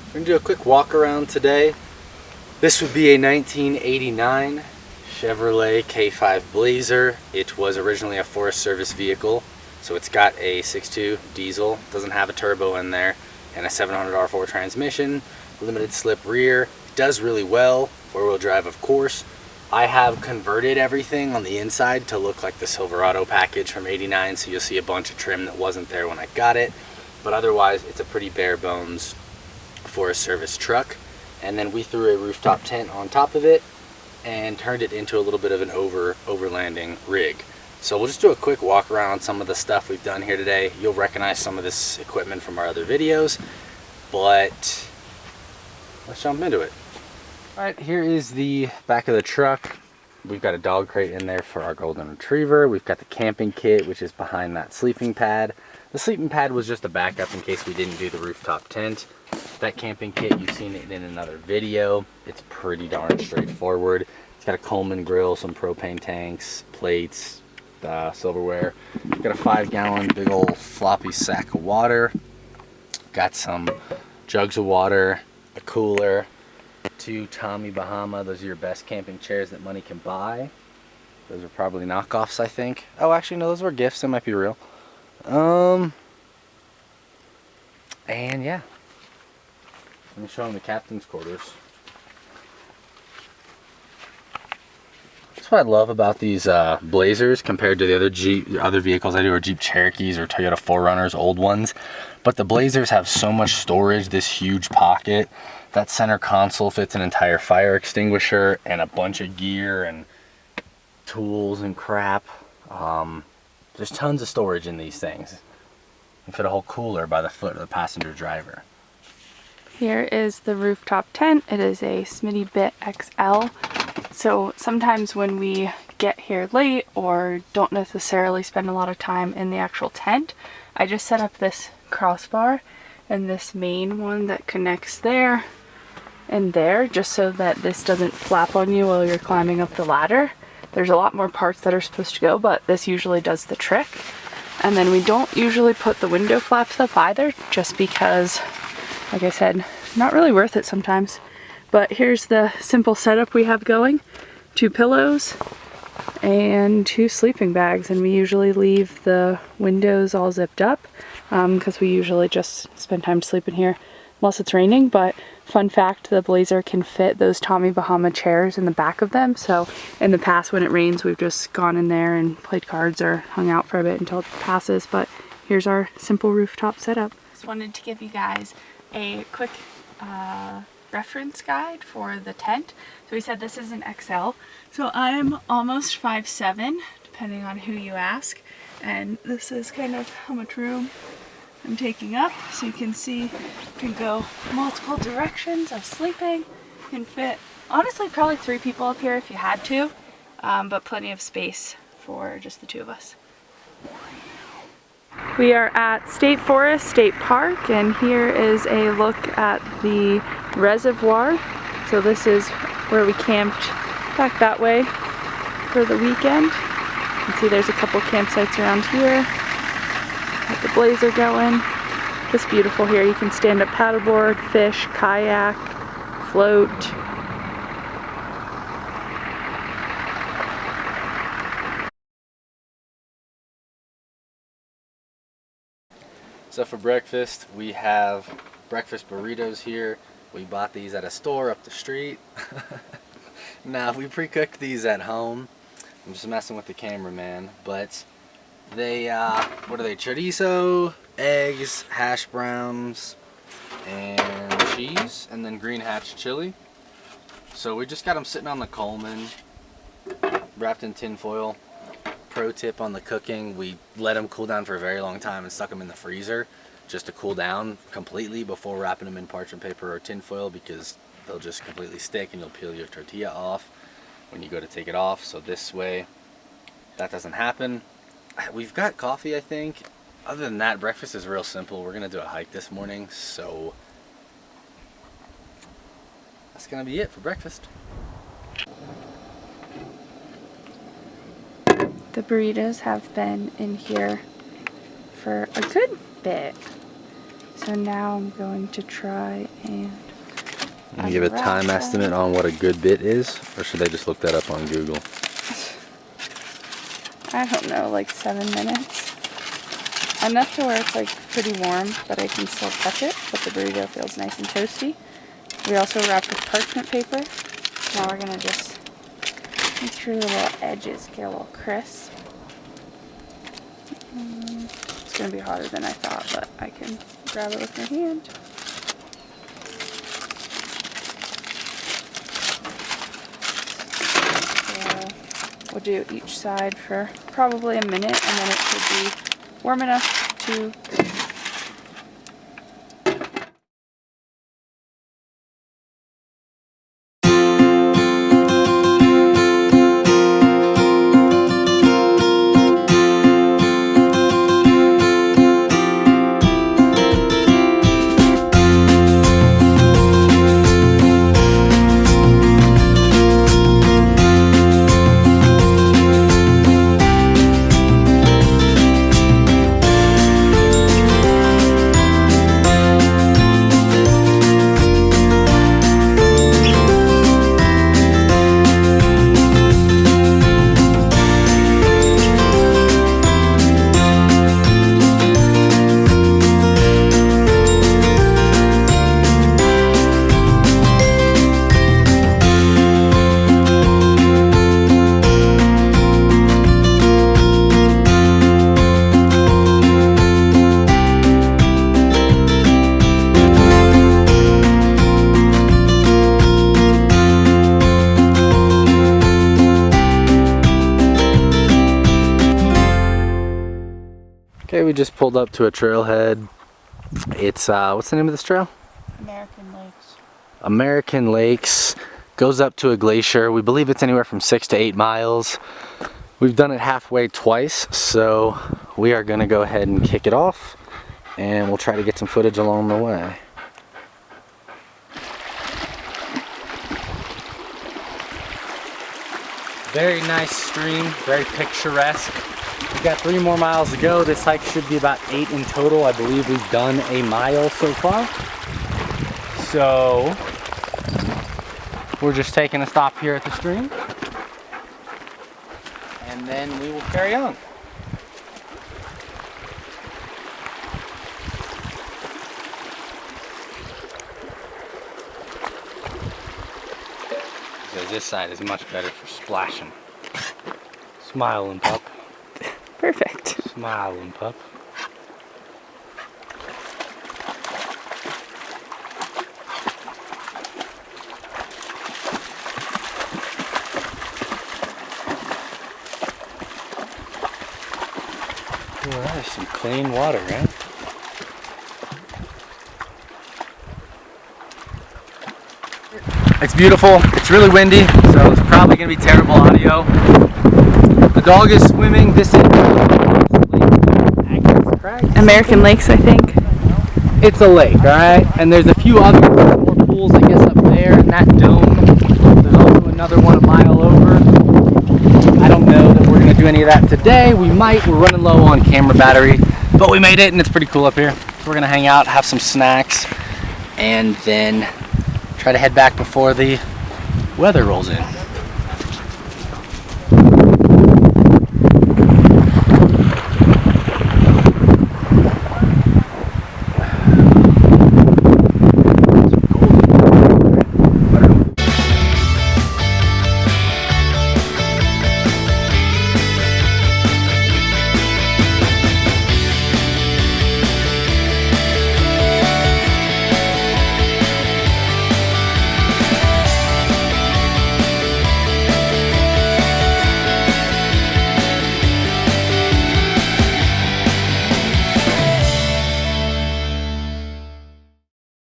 We're gonna do a quick walk around today. This would be a 1989 Chevrolet K5 Blazer. It was originally a Forest Service vehicle, so it's got a 6.2 diesel, doesn't have a turbo in there, and a 700 R4 transmission, limited slip rear. It does really well, four-wheel drive of course. I have converted everything on the inside to look like the Silverado package from '89, so you'll see a bunch of trim that wasn't there when I got it, but otherwise it's a pretty bare bones Forest Service truck. And then we threw a rooftop tent on top of it and turned it into a little bit of an overlanding rig. So we'll just do a quick walk around on some of the stuff we've done here today. You'll recognize some of this equipment from our other videos, but let's jump into it. All right, here is the back of the truck. We've got a dog crate in there for our golden retriever. We've got the camping kit, which is behind that sleeping pad. The sleeping pad was just a backup in case we didn't do the rooftop tent. That camping kit, you've seen it in another video. It's pretty darn straightforward. It's got a Coleman grill, some propane tanks, plates, silverware. We've got a 5-gallon big old floppy sack of water. Got some jugs of water, a cooler, 2 Tommy Bahama. Those are your best camping chairs that money can buy. Those are probably knockoffs, I think. Oh, actually, no, those were gifts. They might be real. And yeah. Let me show them the captain's quarters. That's what I love about these Blazers compared to the other vehicles I do, are Jeep Cherokees or Toyota 4Runners, old ones. But the Blazers have so much storage, this huge pocket. That center console fits an entire fire extinguisher and a bunch of gear and tools and crap. There's tons of storage in these things. You can fit a whole cooler by the foot of the passenger driver. Here is the rooftop tent. It is a Smitty Bit XL. So sometimes when we get here late or don't necessarily spend a lot of time in the actual tent, I just set up this crossbar and this main one that connects there and there, just so that this doesn't flap on you while you're climbing up the ladder. There's a lot more parts that are supposed to go, but this usually does the trick. And then we don't usually put the window flaps up either, just because, like I said, not really worth it sometimes. But here's the simple setup we have going. 2 pillows and 2 sleeping bags, and we usually leave the windows all zipped up because we usually just spend time sleeping here unless it's raining. But fun fact, the Blazer can fit those Tommy Bahama chairs in the back of them, so in the past when it rains we've just gone in there and played cards or hung out for a bit until it passes. But here's our simple rooftop setup. Just wanted to give you guys a quick reference guide for the tent. So we said this is an XL, so I'm almost 5'7", depending on who you ask, and this is kind of how much room I'm taking up. So you can see you can go multiple directions of sleeping. You can fit honestly probably 3 people up here if you had to, but plenty of space for just the 2 of us. We are at State Forest State Park, and here is a look at the reservoir. So this is where we camped back that way for the weekend. You can see there's a couple campsites around here. Got the Blazer going. Just beautiful here. You can stand up paddleboard, fish, kayak, float. So for breakfast, we have breakfast burritos here. We bought these at a store up the street. Nah, we pre-cooked these at home. I'm just messing with the cameraman, but they, what are they? Chorizo, eggs, hash browns, and cheese, and then green hatch chili. So we just got them sitting on the Coleman, wrapped in tin foil. Pro tip on the cooking, we let them cool down for a very long time and stuck them in the freezer just to cool down completely before wrapping them in parchment paper or tin foil, because they'll just completely stick and you'll peel your tortilla off when you go to take it off. So this way that doesn't happen. We've got coffee, I think. Other than that, breakfast is real simple. We're gonna do a hike this morning, so that's gonna be it for breakfast. The burritos have been in here for a good bit. So now I'm going to try and Can you give a time estimate on what a good bit is, or should I just look that up on Google? I don't know, like 7 minutes. Enough to where it's like pretty warm, but I can still touch it, but the burrito feels nice and toasty. We also wrapped with parchment paper. Now we're gonna just make sure the little edges get a little crisp. It's gonna be hotter than I thought, but I can grab it with my hand. So we'll do each side for probably a minute, and then it should be warm enough to Okay, we just pulled up to a trailhead. It's, what's the name of this trail? American Lakes. American Lakes. Goes up to a glacier. We believe it's anywhere from 6 to 8 miles. We've done it halfway twice, so we are gonna go ahead and kick it off, and we'll try to get some footage along the way. Very nice stream, very picturesque. We've got 3 more miles to go. This hike should be about 8 in total. I believe we've done a mile so far. So we're just taking a stop here at the stream, and then we will carry on. So this side is much better for splashing. Smile and pup. Perfect. Smile and pup. Ooh, that is some clean water, right? It's beautiful. It's really windy, so it's probably going to be terrible audio. The dog is swimming. This is American Lakes, I think. It's a lake, alright? And there's a few other more pools, I guess, up there in that dome. There's also another one a mile over. I don't know that we're going to do any of that today. We might. We're running low on camera battery. But we made it, and it's pretty cool up here. So we're going to hang out, have some snacks, and then try to head back before the weather rolls in.